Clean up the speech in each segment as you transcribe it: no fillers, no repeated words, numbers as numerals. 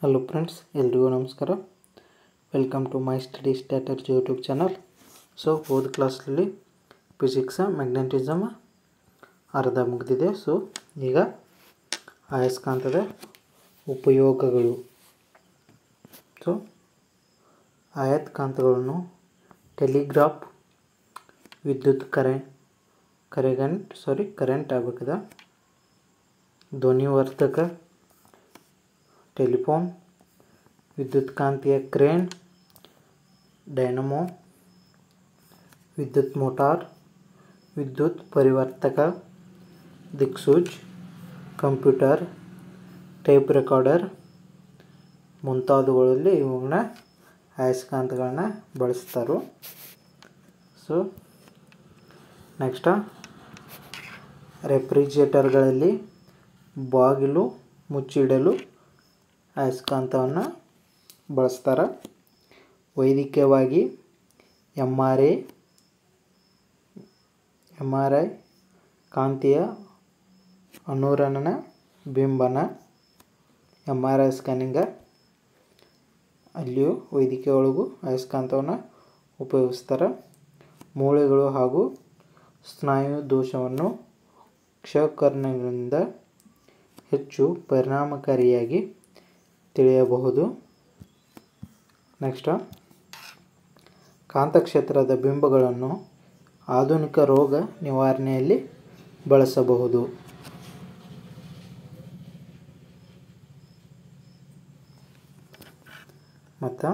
Hello friends, ಎಲ್ರಿಗೂ ನಮಸ್ಕಾರ. Welcome to my study strategy YouTube channel. So ಹೋದ ಕ್ಲಾಸಲ್ಲಿ ಫಿಸಿಕ್ಸ್ ಮ್ಯಾಗ್ನೆಟಿಸಮ್ ಅರ್ಧ ಮುಗಿದಿದೆ. ಸೊ ಈಗ ಆಯಸ್ಕಾಂತದ ಉಪಯೋಗಗಳು. ಸೊ ಆಯಸ್ಕಾಂತಗಳನ್ನು ಟೆಲಿಗ್ರಾಫ್, ವಿದ್ಯುತ್ ಕರೆಂಟ್ ಆಗಬೇಕದ, ಧ್ವನಿವರ್ಧಕ, ಟೆಲಿಫೋನ್, ವಿದ್ಯುತ್ಕಾಂತೀಯ ಕ್ರೇನ್, ಡೈನಮೋ, ವಿದ್ಯುತ್ ಮೋಟಾರ್, ವಿದ್ಯುತ್ ಪರಿವರ್ತಕ, ದಿಕ್ಸೂಚ್, ಕಂಪ್ಯೂಟರ್, ಟೇಪ್ ರೆಕಾರ್ಡರ್ ಮುಂತಾದವುಗಳಲ್ಲಿ ಇವುಗಳನ್ನ ಆಯಸ್ಕಾಂತಗಳನ್ನ ಬಳಸ್ತಾರೆ. ಸೊ ನೆಕ್ಸ್ಟ್, ರೆಫ್ರಿಜರೇಟರ್ಗಳಲ್ಲಿ ಬಾಗಿಲು ಮುಚ್ಚಿಡಲು ಆಯಸ್ಕಾಂತವನ್ನು ಬಳಸ್ತಾರೆ. ವೈದ್ಯಕೀಯವಾಗಿ ಎಮ್ ಆರ್ ಐ ಕಾಂತೀಯ ಅನುರಣನ ಬಿಂಬನ MRI ಸ್ಕ್ಯಾನಿಂಗ್ ಅಲ್ಲಿಯೂ ವೈದ್ಯಕೀಯ ಒಳಗೂ ಆಯಸ್ಕಾಂತವನ್ನು ಉಪಯೋಗಿಸ್ತಾರೆ. ಮೂಳೆಗಳು ಹಾಗೂ ಸ್ನಾಯು ದೋಷವನ್ನು ಕ್ಷಕರಣಗಳಿಂದ ಹೆಚ್ಚು ಪರಿಣಾಮಕಾರಿಯಾಗಿ ತಿಳಿಯಬಹುದು. ನೆಕ್ಸ್ಟ್, ಕಾಂತಕ್ಷೇತ್ರದ ಬಿಂಬಗಳನ್ನು ಆಧುನಿಕ ರೋಗ ನಿವಾರಣೆಯಲ್ಲಿ ಬಳಸಬಹುದು. ಮತ್ತು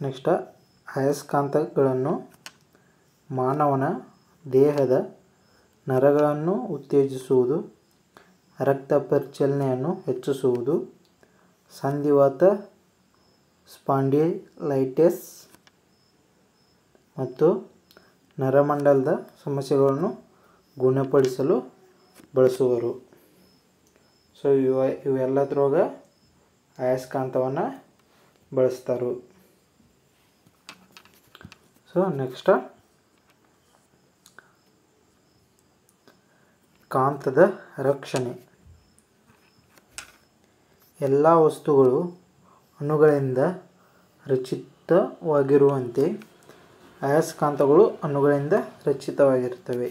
ನೆಕ್ಸ್ಟ್, ಆಯಸ್ಕಾಂತಗಳನ್ನು ಮಾನವನ ದೇಹದ ನರಗಳನ್ನು ಉತ್ತೇಜಿಸುವುದು, ರಕ್ತ ಪರಿಚಲನೆಯನ್ನು ಹೆಚ್ಚಿಸುವುದು, ಸಂಧಿವಾತ, ಸ್ಪಾಂಡಿಲೈಟಿಸ್ ಮತ್ತು ನರಮಂಡಲದ ಸಮಸ್ಯೆಗಳನ್ನು ಗುಣಪಡಿಸಲು ಬಳಸುವರು. ಸೊ ಇವೆಲ್ಲದ್ರೊಳಗೆ ಆಯಸ್ಕಾಂತವನ್ನು ಬಳಸ್ತಾರೆ. ಸೊ ನೆಕ್ಸ್ಟ್, ಕಾಂತದ ರಕ್ಷಣೆ. ಎಲ್ಲ ವಸ್ತುಗಳು ಅಣುಗಳಿಂದ ರಚಿತವಾಗಿರುವಂತೆ ಆಯಸ್ಕಾಂತಗಳು ಅಣುಗಳಿಂದ ರಚಿತವಾಗಿರ್ತವೆ.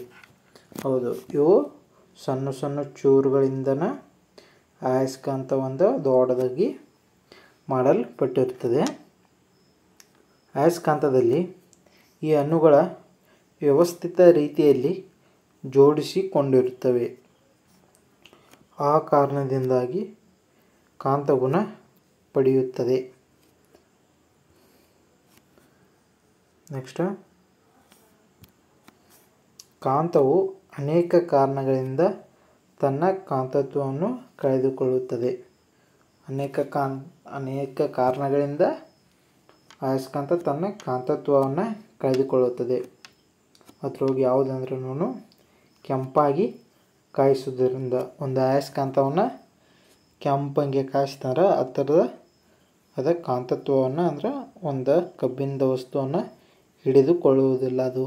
ಹೌದು, ಇವು ಸಣ್ಣ ಸಣ್ಣ ಚೂರುಗಳಿಂದನೇ ಆಯಸ್ಕಾಂತ ಒಂದು ದೊಡ್ಡದಾಗಿ ಮಾಡಲ್ಪಟ್ಟಿರ್ತದೆ. ಆಯಸ್ಕಾಂತದಲ್ಲಿ ಈ ಅಣುಗಳ ವ್ಯವಸ್ಥಿತ ರೀತಿಯಲ್ಲಿ ಜೋಡಿಸಿಕೊಂಡಿರುತ್ತವೆ. ಆ ಕಾರಣದಿಂದಾಗಿ ಕಾಂತಗುಣ ಪಡೆಯುತ್ತದೆ. ನೆಕ್ಸ್ಟ್, ಕಾಂತವು ಅನೇಕ ಕಾರಣಗಳಿಂದ ತನ್ನ ಕಾಂತತ್ವವನ್ನು ಕಳೆದುಕೊಳ್ಳುತ್ತದೆ. ಅನೇಕ ಕಾರಣಗಳಿಂದ ಆಯಸ್ಕಾಂತ ತನ್ನ ಕಾಂತತ್ವವನ್ನು ಕಳೆದುಕೊಳ್ಳುತ್ತದೆ. ಅದರೊಳಗೆ ಯಾವುದಂದ್ರೂ ಕೆಂಪಾಗಿ ಕಾಯಿಸುವುದರಿಂದ, ಒಂದು ಆಯಸ್ಕಾಂತವನ್ನು ಕೆಂಪಂಗೆ ಕಾಯಿಸ್ತಾರೆ, ಅದರ ಕಾಂತತ್ವವನ್ನು ಅಂದರೆ ಒಂದು ಕಬ್ಬಿಣದ ವಸ್ತುವನ್ನು ಹಿಡಿದುಕೊಳ್ಳುವುದಿಲ್ಲ ಅದು.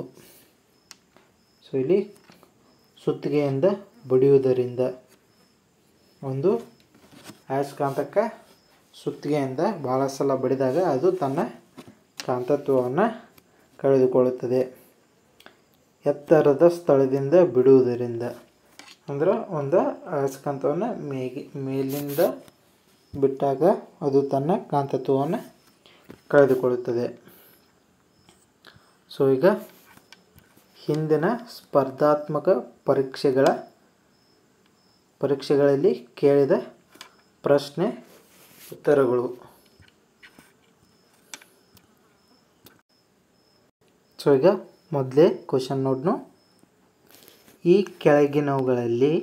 ಸೊ ಇಲ್ಲಿ ಸುತ್ತಿಗೆಯಿಂದ ಬಡಿಯುವುದರಿಂದ, ಒಂದು ಆಯಸ್ಕಾಂತಕ್ಕೆ ಸುತ್ತಿಗೆಯಿಂದ ಭಾಳ ಸಲ ಬಡಿದಾಗ ಅದು ತನ್ನ ಕಾಂತತ್ವವನ್ನು ಕಳೆದುಕೊಳ್ಳುತ್ತದೆ. ಎತ್ತರದ ಸ್ಥಳದಿಂದ ಬಿಡುವುದರಿಂದ, ಅಂದ್ರೆ ಒಂದು ಆಯಸ್ಕಾಂತವನ್ನು ಮೇಲಿಂದ ಬಿಟ್ಟಾಗ ಅದು ತನ್ನ ಕಾಂತತ್ವವನ್ನು ಕಳೆದುಕೊಳ್ಳುತ್ತದೆ. ಸೊ ಈಗ ಹಿಂದಿನ ಸ್ಪರ್ಧಾತ್ಮಕ ಪರೀಕ್ಷೆಗಳಲ್ಲಿ ಕೇಳಿದ ಪ್ರಶ್ನೆ ಉತ್ತರಗಳು. ಸೊ ಈಗ ಮೊದಲೇ ಕ್ವಶನ್ ನೋಡ್ನು. ಈ ಕೆಳಗಿನವುಗಳಲ್ಲಿ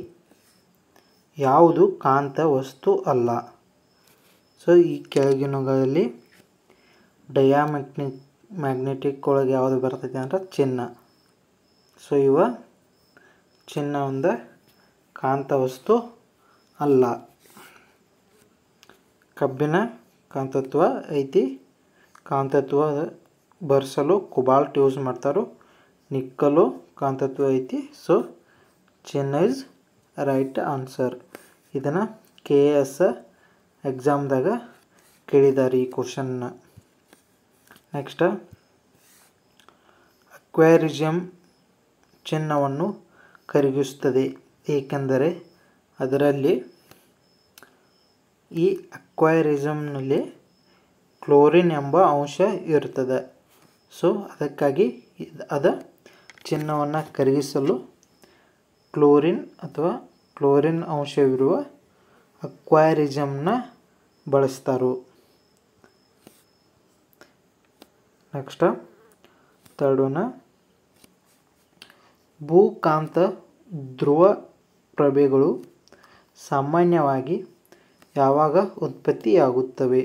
ಯಾವುದು ಕಾಂತ ವಸ್ತು ಅಲ್ಲ? ಸೊ ಈ ಕೆಳಗಿನವುಗಳಲ್ಲಿ ಮ್ಯಾಗ್ನೆಟಿಕ್ ಒಳಗೆ ಯಾವುದು ಬರ್ತೈತೆ ಅಂದ್ರೆ ಚಿನ್ನ. ಸೊ ಚಿನ್ನ ಒಂದು ಕಾಂತ ವಸ್ತು ಅಲ್ಲ. ಕಬ್ಬಿಣ ಕಾಂತತ್ವ ಐತಿ. ಕಾಂತತ್ವ ಬರ್ಸಲು ಕೊಬಾಲ್ಟ್ ಯೂಸ್ ಮಾಡ್ತಾರೆ. ನಿಕ್ಕಲು ಕಾಂತತ್ವ ಐತಿ. ಸೊ ಚಿನ್ನ ಇಸ್ ರೈಟ್ ಆನ್ಸರ್. ಇದನ್ನು KS ಎಕ್ಸಾಮ್ದಾಗ ಕೇಳಿದ್ದಾರೆ ಈ ಕ್ವಶನ್ನ. ನೆಕ್ಸ್ಟ್, ಅಕ್ವೇರಿಯಂ ಚಿನ್ನವನ್ನು ಕರಗಿಸುತ್ತದೆ ಏಕೆಂದರೆ ಅದರಲ್ಲಿ ಈ ಅಕ್ವೇರಿಯಂನಲ್ಲಿ ಕ್ಲೋರಿನ್ ಎಂಬ ಅಂಶ ಇರುತ್ತದೆ. ಸೊ ಅದಕ್ಕಾಗಿ ಅದ ಚಿನ್ನವನ್ನು ಕರಗಿಸಲು ಕ್ಲೋರಿನ್ ಅಂಶವಿರುವ ಅಕ್ವೇರಿಯಂನ ಬಳಸ್ತಾರೆ. ನೆಕ್ಸ್ಟ್, ಥರ್ಡ್ ಒನ್, ಭೂಕಾಂತ ಧ್ರುವ ಪ್ರಭೆಗಳು ಸಾಮಾನ್ಯವಾಗಿ ಯಾವಾಗ ಉತ್ಪತ್ತಿಯಾಗುತ್ತವೆ?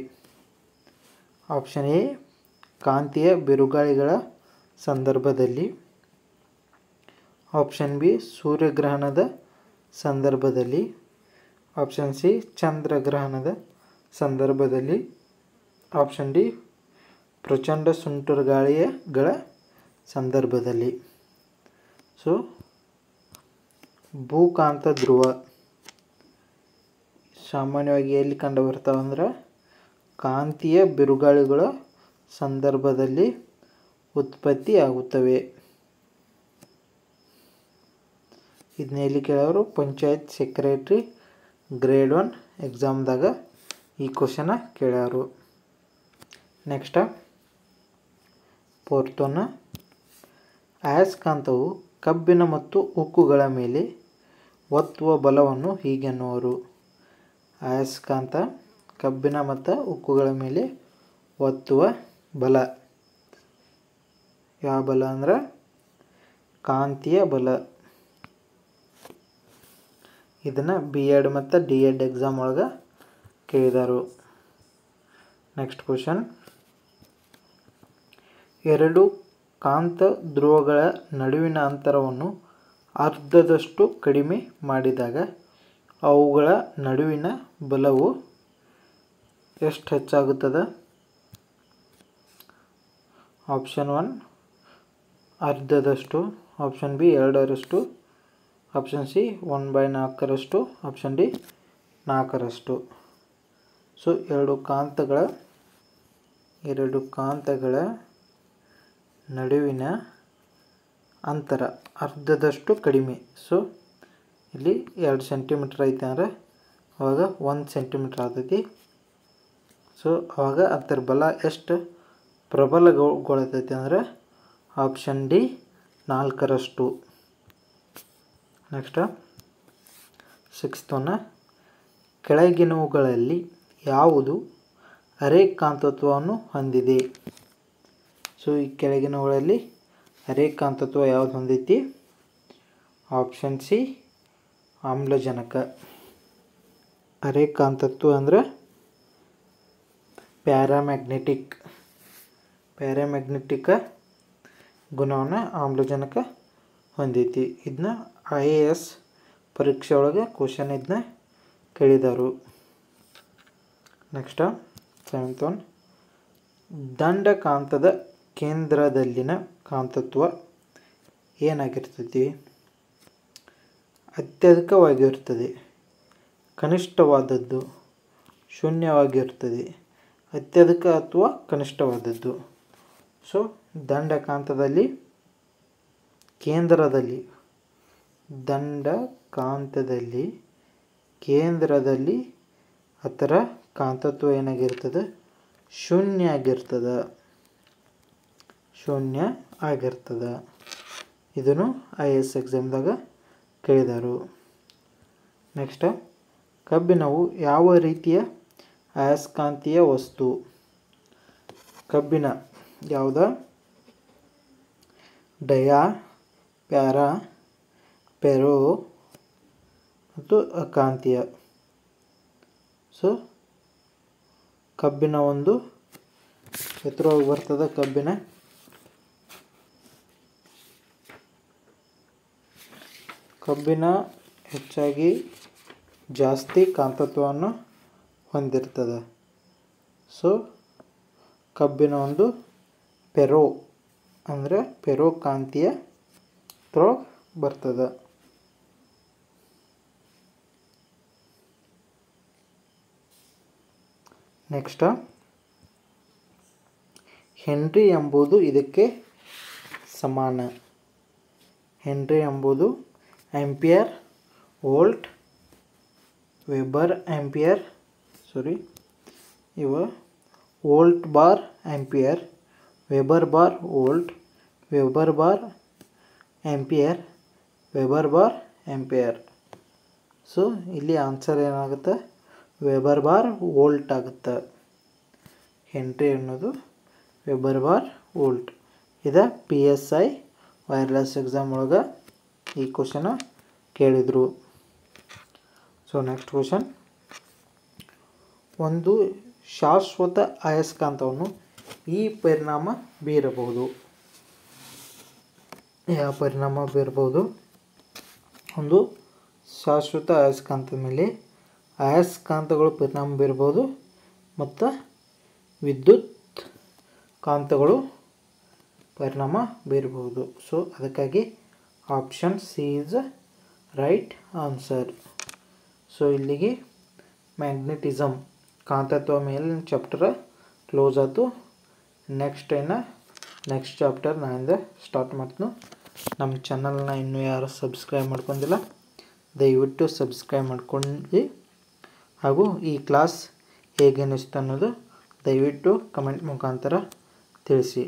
ಆಪ್ಷನ್ ಎ, ಕಾಂತೀಯ ಬಿರುಗಾಳಿಗಳ ಸಂದರ್ಭದಲ್ಲಿ. ಆಪ್ಷನ್ ಬಿ, ಸೂರ್ಯಗ್ರಹಣದ ಸಂದರ್ಭದಲ್ಲಿ. ಆಪ್ಷನ್ ಸಿ, ಚಂದ್ರಗ್ರಹಣದ ಸಂದರ್ಭದಲ್ಲಿ. ಆಪ್ಷನ್ ಡಿ, ಪ್ರಚಂಡ ಸುಂಟರಗಾಳಿಗಳ ಸಂದರ್ಭದಲ್ಲಿ. ಸೊ ಭೂಕಾಂತ ಧ್ರುವ ಸಾಮಾನ್ಯವಾಗಿ ಎಲ್ಲಿ ಕಂಡು ಬರ್ತಾವಂದ್ರೆ ಕಾಂತೀಯ ಬಿರುಗಾಳಿಗಳ ಸಂದರ್ಭದಲ್ಲಿ ಉತ್ಪತ್ತಿಯಾಗುತ್ತವೆ. ಇದನ್ನ ಎಲ್ಲಿ ಕೇಳೋರು? ಪಂಚಾಯತ್ ಸೆಕ್ರೆಟರಿ ಗ್ರೇಡ್ 1 ಎಕ್ಸಾಮ್ದಾಗ ಈ ಕ್ವಶನ ಕೇಳ್ಯಾರು. ನೆಕ್ಸ್ಟ್, ಫೋರ್ತ್ ಒನ್, ಅಯಸ್ಕಾಂತವು ಕಬ್ಬಿಣ ಮತ್ತು ಉಕ್ಕುಗಳ ಮೇಲೆ ಒತ್ತುವ ಬಲವನ್ನು ಹೀಗೆನ್ನುವರು. ಅಯಸ್ಕಾಂತ ಕಬ್ಬಿಣ ಮತ್ತು ಉಕ್ಕುಗಳ ಮೇಲೆ ಒತ್ತುವ ಬಲ ಯಾವ ಬಲ ಅಂದ್ರೆ ಕಾಂತೀಯ ಬಲ. ಇದನ್ನು B.Ed ಮತ್ತು D.Ed ಎಕ್ಸಾಮ್ ಒಳಗೆ ಕೇಳಿದರು. ನೆಕ್ಸ್ಟ್ ಕ್ವಶನ್, ಎರಡು ಕಾಂತ ಧ್ರುವಗಳ ನಡುವಿನ ಅಂತರವನ್ನು ಅರ್ಧದಷ್ಟು ಕಡಿಮೆ ಮಾಡಿದಾಗ ಅವುಗಳ ನಡುವಿನ ಬಲವು ಎಷ್ಟು ಹೆಚ್ಚಾಗುತ್ತದೆ? ಆಪ್ಷನ್ 1 ಅರ್ಧದಷ್ಟು, ಆಪ್ಷನ್ ಬಿ 2ರಷ್ಟು, ಆಪ್ಷನ್ ಸಿ 1/4ರಷ್ಟು, ಆಪ್ಷನ್ ಡಿ 4ರಷ್ಟು. ಸೊ ಎರಡು ಕಾಂತಗಳ ನಡುವಿನ ಅಂತರ ಅರ್ಧದಷ್ಟು ಕಡಿಮೆ. ಸೊ ಇಲ್ಲಿ 2 ಸೆಂಟಿಮೀಟ್ರ್ ಐತೆ ಅಂದರೆ ಅವಾಗ 1 ಸೆಂಟಿಮೀಟ್ರ್ ಆಗ್ತೈತಿ. ಸೊ ಅವಾಗ ಅದರ ಬಲ ಎಷ್ಟು ಪ್ರಬಲಗೊಳ್ತೈತಿ ಅಂದರೆ ಆಪ್ಷನ್ ಡಿ 4ರಷ್ಟು. ನೆಕ್ಸ್ಟ್, ಸಿಕ್ಸ್ತ್ ಒನ್, ಕೆಳಗಿನವುಗಳಲ್ಲಿ ಯಾವುದು ಅರೆಕಾಂತತ್ವವನ್ನು ಹೊಂದಿದೆ? ಸೊ ಈ ಕೆಳಗಿನವುಗಳಲ್ಲಿ ಅರೆಕಾಂತತ್ವ ಯಾವುದು ಹೊಂದೈತಿ? ಆಪ್ಷನ್ ಸಿ ಆಮ್ಲಜನಕ. ಅರೆಕಾಂತತ್ವ ಅಂದರೆ ಪ್ಯಾರಾಮ್ಯಾಗ್ನೆಟಿಕ್ ಗುಣವನ್ನು ಆಮ್ಲಜನಕ ಹೊಂದೈತಿ. ಇದನ್ನ IAS ಪರೀಕ್ಷೆ ಒಳಗೆ ಕ್ವಶನ್ ಇದನ್ನ ಕೇಳಿದರು. ನೆಕ್ಸ್ಟ್, ಸೆವೆಂತ್ ಒನ್, ದಂಡಕಾಂತದ ಕೇಂದ್ರದಲ್ಲಿನ ಕಾಂತತ್ವ ಏನಾಗಿರ್ತೈತಿ? ಅತ್ಯಧಿಕವಾಗಿರುತ್ತದೆ, ಕನಿಷ್ಠವಾದದ್ದು, ಶೂನ್ಯವಾಗಿರುತ್ತದೆ, ಅತ್ಯಧಿಕ ಅಥವಾ ಕನಿಷ್ಠವಾದದ್ದು. ಸೊ ದಂಡಕಾಂತದಲ್ಲಿ ಕೇಂದ್ರದಲ್ಲಿ ಅದರ ಕಾಂತತ್ವ ಏನಾಗಿರ್ತದೆ? ಶೂನ್ಯ ಆಗಿರ್ತದೆ. ಇದನ್ನು IAS ಎಕ್ಸಾಮ್ದಾಗ ಕೇಳಿದರು. ನೆಕ್ಸ್ಟ್, ಕಬ್ಬಿಣವು ಯಾವ ರೀತಿಯ ಅಯಸ್ಕಾಂತೀಯ ವಸ್ತು? ಕಬ್ಬಿಣ ಯಾವುದು? ಡಯಾ, ಪ್ಯಾರಾ, ಪೆರೋ ಮತ್ತು ಅಕಾಂತೀಯ. ಸೊ ಕಬ್ಬಿಣ ಒಂದು ಎತ್ತರವಾಗಿ ಬರ್ತದೆ. ಕಬ್ಬಿಣ ಹೆಚ್ಚಾಗಿ ಜಾಸ್ತಿ ಕಾಂತತ್ವವನ್ನು ಹೊಂದಿರ್ತದೆ. ಸೊ ಕಬ್ಬಿಣ ಒಂದು ಪೆರೋ ಕಾಂತೀಯ ಬರ್ತದೆ. ನೆಕ್ಸ್ಟ್ ಹೆನ್ರಿ ಎಂಬುದು ಇದಕ್ಕೆ ಸಮಾನ. ಹೆನ್ರಿ ಎಂಬುದು ampere, volt, weber ampere, volt bar ampere, weber bar volt, weber bar ampere, weber bar ampere. So ಇಲ್ಲಿ ಆನ್ಸರ್ ಏನಾಗುತ್ತೆ? ವೆಬರ್ ಬಾರ್ ವೋಲ್ಟ್ ಆಗುತ್ತೆ. ಹೆನ್ರಿ ಅನ್ನೋದು ವೆಬರ್ ಬಾರ್ ವೋಲ್ಟ್. ಇದು PSI ವೈರ್ಲೆಸ್ ಎಕ್ಸಾಮ್ ಒಳಗೆ ಈ ಕ್ವಶನ ಕೇಳಿದರು. ಸೊ ನೆಕ್ಸ್ಟ್ ಕ್ವಶನ್, ಒಂದು ಶಾಶ್ವತ ಅಯಸ್ಕಾಂತವನ್ನು ಈ ಪರಿಣಾಮ ಬೀರಬಹುದು. ಯಾವ ಪರಿಣಾಮ ಬೀರಬಹುದು? ಒಂದು ಶಾಶ್ವತ ಅಯಸ್ಕಾಂತದ ಮೇಲೆ ಅಯಸ್ಕಾಂತಗಳು ಪರಿಣಾಮ ಬೀರಬಹುದು ಮತ್ತು ವಿದ್ಯುತ್ ಕಾಂತಗಳು ಪರಿಣಾಮ ಬೀರಬಹುದು. ಸೊ ಅದಕ್ಕಾಗಿ option C is right answer. So ಇಲ್ಲಿಗೆ ಮ್ಯಾಗ್ನೆಟಿಸಮ್ ಕಾಂತತ್ವ ಮೇಲಿನ ಚಾಪ್ಟರ್ ಕ್ಲೋಸ್ ಆಯಿತು. ನೆಕ್ಸ್ಟ್ ಚಾಪ್ಟರ್ ನಾನಿಂದ ಸ್ಟಾರ್ಟ್ ಮಾಡ್ತೀನಿ. ನಮ್ಮ ಚಾನಲ್ನ ಇನ್ನೂ ಯಾರು ಸಬ್ಸ್ಕ್ರೈಬ್ ಮಾಡ್ಕೊಂಡಿಲ್ಲ ದಯವಿಟ್ಟು ಸಬ್ಸ್ಕ್ರೈಬ್ ಮಾಡ್ಕೊಂಡು, ಹಾಗೂ ಈ ಕ್ಲಾಸ್ ಹೇಗೆ ಅನ್ನಿಸ್ತು ಅನ್ನೋದು ದಯವಿಟ್ಟು ಕಮೆಂಟ್ ಮುಖಾಂತರ ತಿಳಿಸಿ.